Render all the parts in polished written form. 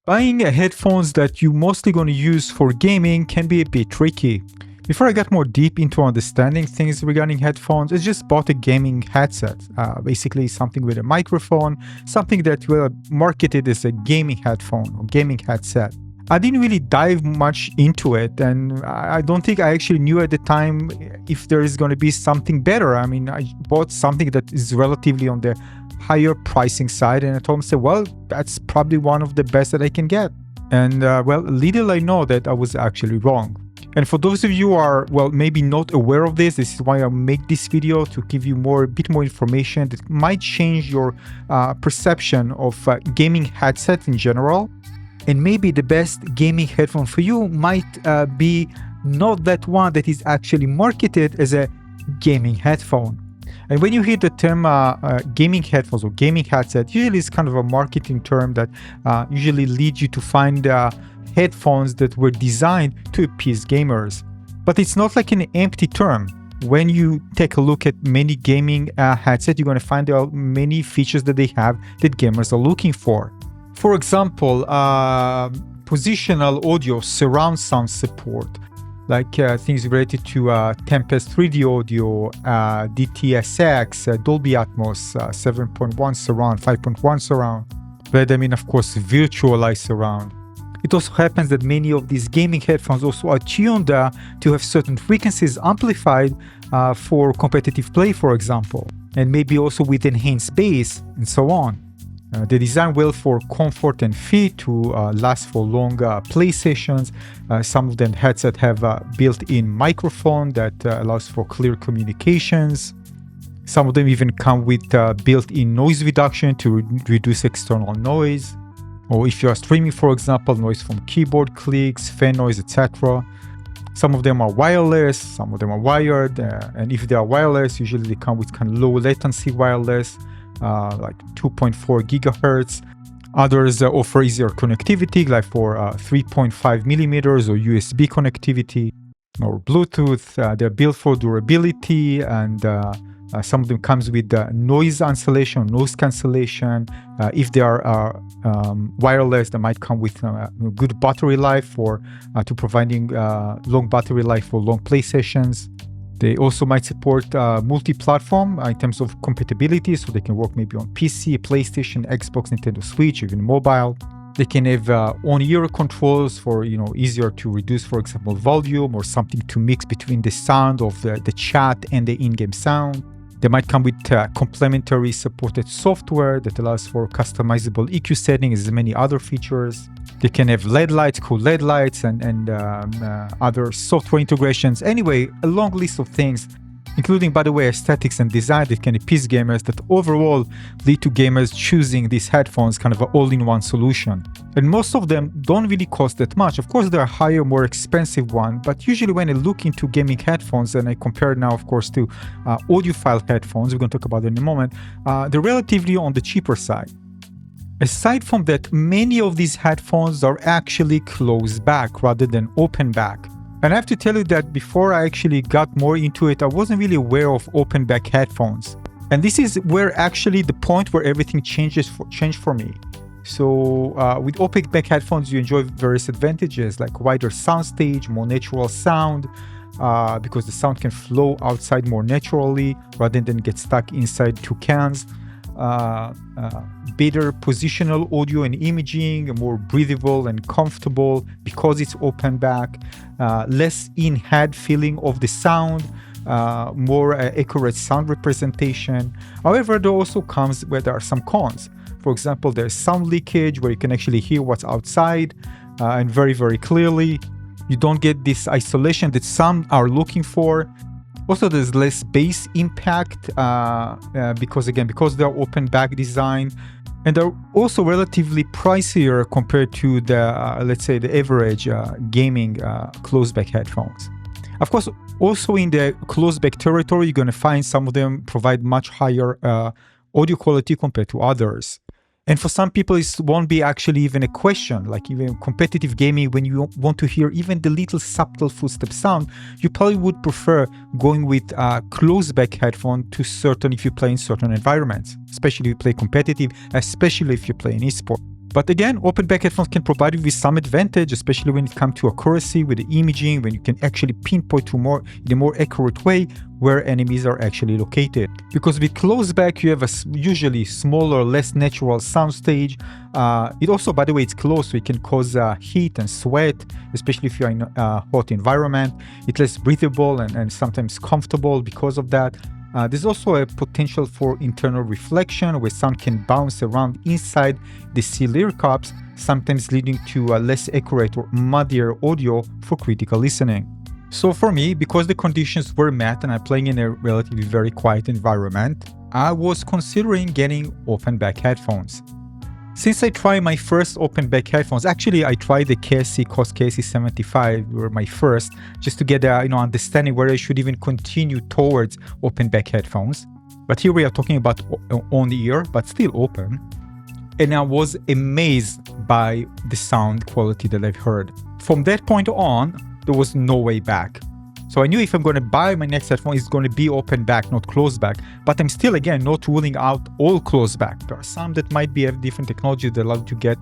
Buying headphones that you mostly going to use for gaming can be a bit tricky. Before I got more deep into understanding things regarding headphones, I just bought a gaming headset, basically something with a microphone, something that were marketed as a gaming headphone or gaming headset. I didn't really dive much into it, and I don't think I actually knew at the time if there is going to be something better. I mean, I bought something that is relatively on the higher pricing side, and I told myself, well, that's probably one of the best that I can get. And well, little I know that I was actually wrong. And for those of you who are, well, maybe not aware of this is why I make this video, to give you a bit more information that might change your perception of gaming headsets in general. And maybe the best gaming headphone for you might be not that one that is actually marketed as a gaming headphone. And when you hear the term gaming headphones or gaming headset, usually it's kind of a marketing term that usually leads you to find headphones that were designed to appease gamers. But it's not like an empty term. When you take a look at many gaming headsets, you're going to find there are many features that they have that gamers are looking for. For example, positional audio, surround sound support, like things related to Tempest 3D audio, DTS:X, Dolby Atmos, 7.1 surround, 5.1 surround, but I mean, of course, virtualized surround. It also happens that many of these gaming headphones also are tuned to have certain frequencies amplified for competitive play, for example, and maybe also with enhanced bass and so on. They design well for comfort and fit to last for long play sessions. Some of them headsets have a built-in microphone that allows for clear communications. Some of them even come with built-in noise reduction to reduce external noise. Or if you are streaming, for example, noise from keyboard clicks, fan noise, etc. Some of them are wireless, some of them are wired, and if they are wireless, usually they come with kind of low latency wireless, like 2.4 gigahertz. Others offer easier connectivity, like for 3.5 millimeters or USB connectivity or Bluetooth. They're built for durability, and some of them comes with noise cancellation, noise cancellation. If they are wireless, they might come with good battery life for to providing long battery life for long play sessions. They also might support multi-platform in terms of compatibility, so they can work maybe on PC, PlayStation, Xbox, Nintendo Switch, even mobile. They can have on-ear controls for easier to reduce, for example, volume, or something to mix between the sound of the chat and the in-game sound. They might come with complementary supported software that allows for customizable EQ settings and many other features. They can have LED lights, cool LED lights, and other software integrations. Anyway, a long list of things, including, by the way, aesthetics and design that can appease gamers, that overall lead to gamers choosing these headphones kind of an all-in-one solution. And most of them don't really cost that much. Of course, there are higher, more expensive ones, but usually when I look into gaming headphones, and I compare now, of course, to audiophile headphones, we're going to talk about it in a moment, they're relatively on the cheaper side. Aside from that, many of these headphones are actually closed back rather than open back. And I have to tell you that before I actually got more into it, I wasn't really aware of open back headphones. And this is where actually the point where everything changed for me. So with open back headphones, you enjoy various advantages like wider soundstage, more natural sound, because the sound can flow outside more naturally rather than get stuck inside two cans. Better positional audio and imaging, more breathable and comfortable because it's open back, less in-head feeling of the sound, more accurate sound representation. However, there also comes where there are some cons. For example, there's sound leakage where you can actually hear what's outside and very, very clearly. You don't get this isolation that some are looking for. Also, there's less bass impact because they're open back design, and they're also relatively pricier compared to the, let's say, the average gaming closed back headphones. Of course, also in the closed back territory, you're going to find some of them provide much higher audio quality compared to others. And for some people, it won't be actually even a question, like even competitive gaming, when you want to hear even the little subtle footstep sound, you probably would prefer going with a closed back headphone if you play in certain environments, especially if you play competitive, especially if you play in esports. But again, open back headphones can provide you with some advantage, especially when it comes to accuracy with the imaging, when you can actually pinpoint in a more accurate way where enemies are actually located. Because with close back, you have a usually smaller, less natural soundstage. It also, by the way, it's close, so it can cause heat and sweat, especially if you're in a hot environment. It's less breathable and sometimes comfortable because of that. There's also a potential for internal reflection where sound can bounce around inside the seal ear cups, sometimes leading to a less accurate or muddier audio for critical listening. So for me, because the conditions were met and I'm playing in a relatively very quiet environment, I was considering getting open back headphones. Since I tried my first open back headphones, actually I tried the KSC KC75, were my first, just to get a understanding where I should even continue towards open back headphones. But here we are talking about on the ear, but still open. And I was amazed by the sound quality that I've heard. From that point on, there was no way back. So I knew if I'm going to buy my next headphone, it's going to be open back, not closed back. But I'm still, again, not ruling out all closed back. There are some that might have different technology that allow you to get,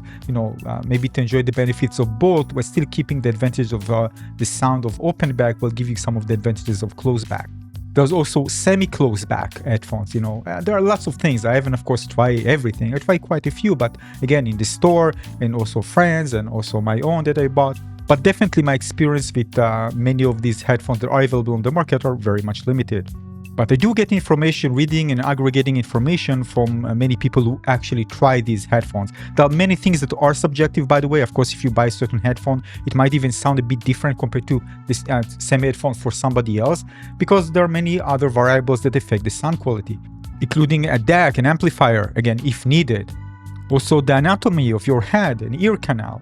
maybe to enjoy the benefits of both, but still keeping the advantage of the sound of open back will give you some of the advantages of closed back. There's also semi-closed back headphones, There are lots of things. I haven't, of course, tried everything. I tried quite a few, but again, in the store and also friends and also my own that I bought. But definitely my experience with many of these headphones that are available on the market are very much limited. But I do get information, reading and aggregating information from many people who actually try these headphones. There are many things that are subjective, by the way. Of course, if you buy a certain headphone, it might even sound a bit different compared to this same headphone for somebody else, because there are many other variables that affect the sound quality, including a DAC, an amplifier, again, if needed. Also, the anatomy of your head and ear canal.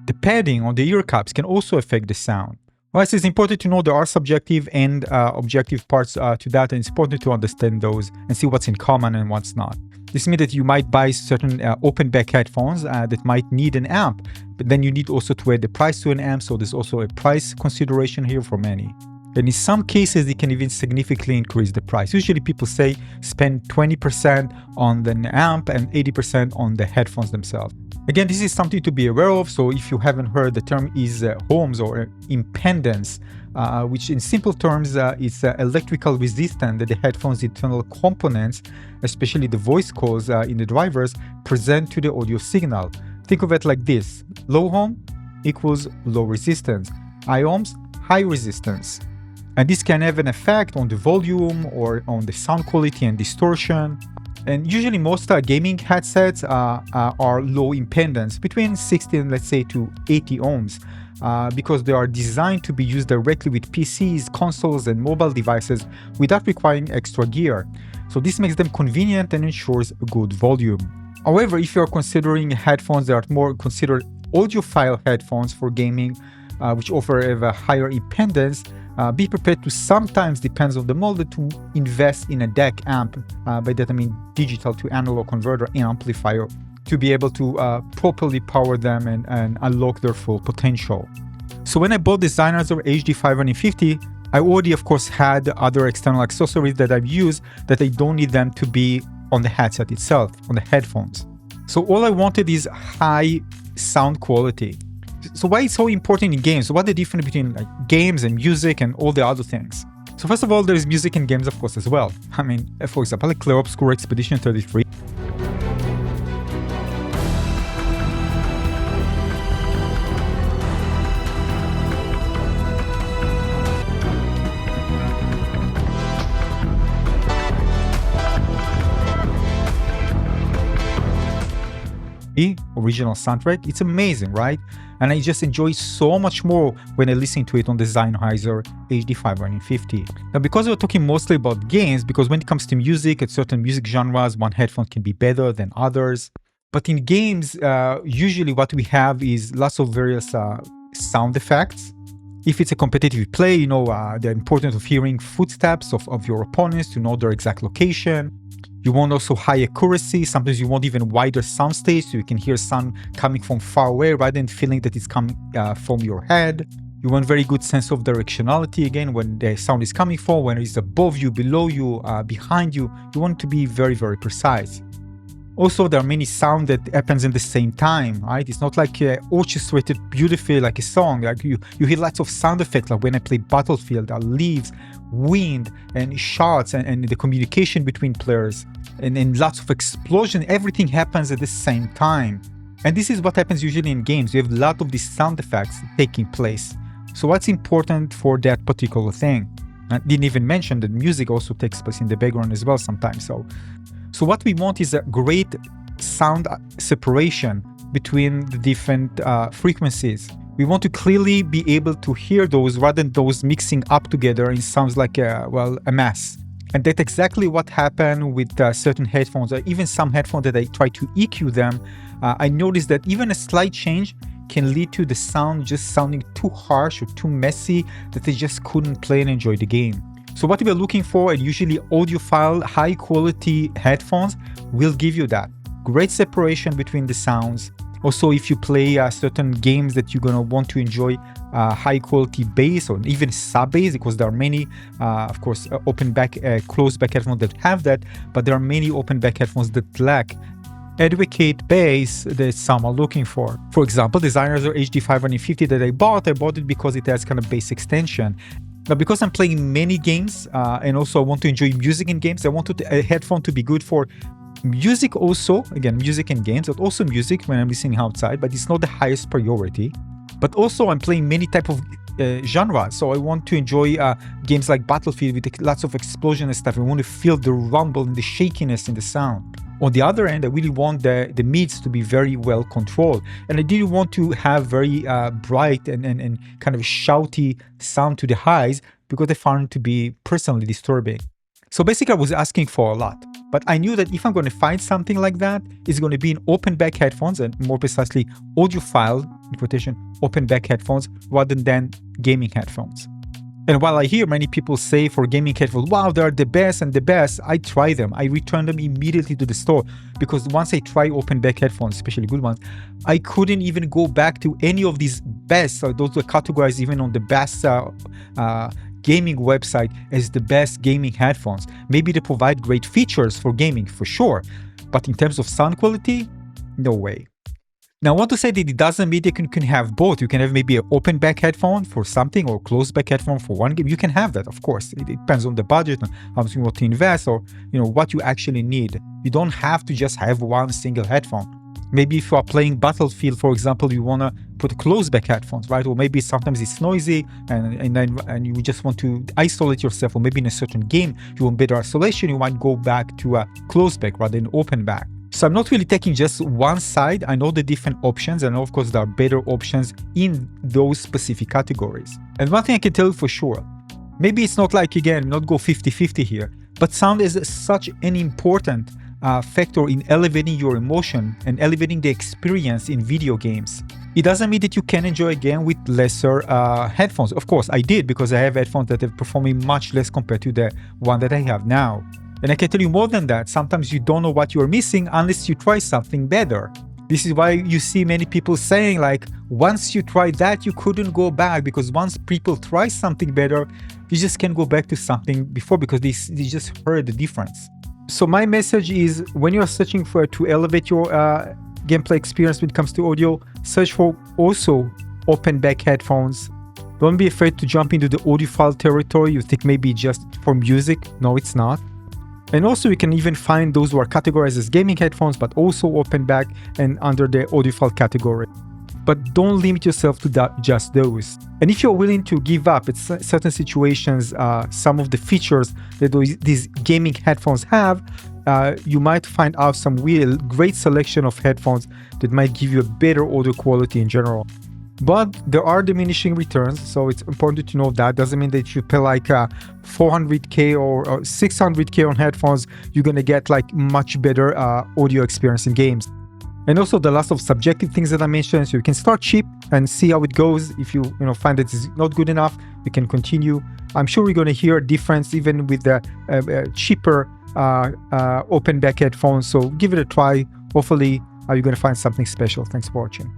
The padding on the ear cups can also affect the sound. Whilst it's important to know there are subjective and objective parts to that, and it's important to understand those and see what's in common and what's not. This means that you might buy certain open back headphones that might need an amp, but then you need also to add the price to an amp, so there's also a price consideration here for many. And in some cases, it can even significantly increase the price. Usually people say spend 20% on the amp and 80% on the headphones themselves. Again, this is something to be aware of. So if you haven't heard, the term is ohms or impedance, which in simple terms is electrical resistance that the headphones' internal components, especially the voice calls in the drivers, present to the audio signal. Think of it like this: low ohm equals low resistance, high ohms, high resistance. And this can have an effect on the volume or on the sound quality and distortion. And usually most gaming headsets are low impedance, between 60 and let's say to 80 ohms, because they are designed to be used directly with PCs, consoles, and mobile devices without requiring extra gear. So this makes them convenient and ensures a good volume. However, if you are considering headphones that are more considered audiophile headphones for gaming, which offer a higher impedance, be prepared to sometimes, depends on the model, to invest in a DAC amp, by that I mean digital to analog converter amplifier, to be able to properly power them and unlock their full potential. So when I bought the Sennheiser HD550, I already of course had other external accessories that I've used that I don't need them to be on the headset itself, on the headphones. So all I wanted is high sound quality. So why it's so important in games? So what's the difference between games and music and all the other things? So first of all, there is music in games, of course, as well. I mean, for example, like Clair Obscur Expedition 33. The original soundtrack, it's amazing, right? And I just enjoy so much more when I listen to it on the Sennheiser HD550. Now, because we're talking mostly about games, because when it comes to music, at certain music genres, one headphone can be better than others. But in games, usually what we have is lots of various sound effects. If it's a competitive play, the importance of hearing footsteps of your opponents to know their exact location. You want also high accuracy. Sometimes you want even wider soundstage so you can hear sound coming from far away rather than feeling that it's coming from your head. You want very good sense of directionality, again, when the sound is coming from, when it's above you, below you, behind you. You want it to be very, very precise. Also, there are many sound that happens in the same time, right? It's not like orchestrated beautifully like a song. Like you hear lots of sound effects, like when I play Battlefield, leaves, wind, and shots, and the communication between players, and lots of explosion. Everything happens at the same time. And this is what happens usually in games. You have a lot of these sound effects taking place. So what's important for that particular thing? I didn't even mention that music also takes place in the background as well sometimes. So what we want is a great sound separation between the different frequencies. We want to clearly be able to hear those rather than those mixing up together. It sounds like a mess. And that's exactly what happened with certain headphones, or even some headphones that I try to EQ them. I noticed that even a slight change can lead to the sound just sounding too harsh or too messy that they just couldn't play and enjoy the game. So what we're looking for, and usually audiophile, high quality headphones will give you that. Great separation between the sounds. Also, if you play certain games that you're going to want to enjoy high quality bass or even sub bass, because there are many, of course, open back, closed back headphones that have that, but there are many open back headphones that lack adequate bass that some are looking for. For example, the Sennheiser HD550 that I bought it because it has kind of bass extension. But because I'm playing many games and also I want to enjoy music in games, I wanted a headphone to be good for music also, again, music and games, but also music when I'm listening outside, but it's not the highest priority. But also I'm playing many type of genres, so I want to enjoy games like Battlefield with lots of explosion and stuff. I want to feel the rumble and the shakiness in the sound. On the other end, I really want the mids to be very well controlled. And I didn't want to have very bright and kind of shouty sound to the highs because I found it to be personally disturbing. So basically I was asking for a lot. But I knew that if I'm going to find something like that, it's going to be in open back headphones, and more precisely audiophile, in quotation, open back headphones rather than gaming headphones. And while I hear many people say for gaming headphones, wow, they are the best and the best, I try them. I return them immediately to the store because once I try open back headphones, especially good ones, I couldn't even go back to any of these best, or those were categorized even on the best gaming website as the best gaming headphones. Maybe they provide great features for gaming, for sure, but in terms of sound quality, no way. Now, I want to say that it doesn't mean you can have both. You can have maybe an open back headphone for something or closed back headphone for one game. You can have that, of course. It depends on the budget and how much you want to invest, or what you actually need. You don't have to just have one single headphone. Maybe if you are playing Battlefield, for example, you want to put closed back headphones, right? Or maybe sometimes it's noisy and you just want to isolate yourself, or maybe in a certain game you want better isolation, you might go back to a closed back rather than open back. So I'm not really taking just one side. I know the different options, and of course there are better options in those specific categories. And one thing I can tell you for sure, maybe it's not like, again, not go 50-50 here, but sound is such an important factor in elevating your emotion and elevating the experience in video games. It doesn't mean that you can enjoy a game with lesser headphones. Of course, I did, because I have headphones that are performing much less compared to the one that I have now. And I can tell you more than that, sometimes you don't know what you're missing unless you try something better. This is why you see many people saying, like, once you try that, you couldn't go back, because once people try something better, you just can't go back to something before because they just heard the difference. So my message is, when you're searching to elevate your gameplay experience when it comes to audio, search for also open back headphones. Don't be afraid to jump into the audiophile territory. You think maybe just for music. No, it's not. And also you can even find those who are categorized as gaming headphones, but also open back and under the audiophile category. But don't limit yourself to just those. And if you're willing to give up at certain situations, some of the features that these gaming headphones have, you might find out some really great selection of headphones that might give you a better audio quality in general. But there are diminishing returns, so it's important to know that. Doesn't mean that if you pay like 400k or 600k on headphones, you're gonna get like much better audio experience in games. And also the last of subjective things that I mentioned, so you can start cheap and see how it goes. If you find that it's not good enough, you can continue. I'm sure we're gonna hear a difference even with the cheaper open back headphones. So give it a try. Hopefully you're gonna find something special. Thanks for watching.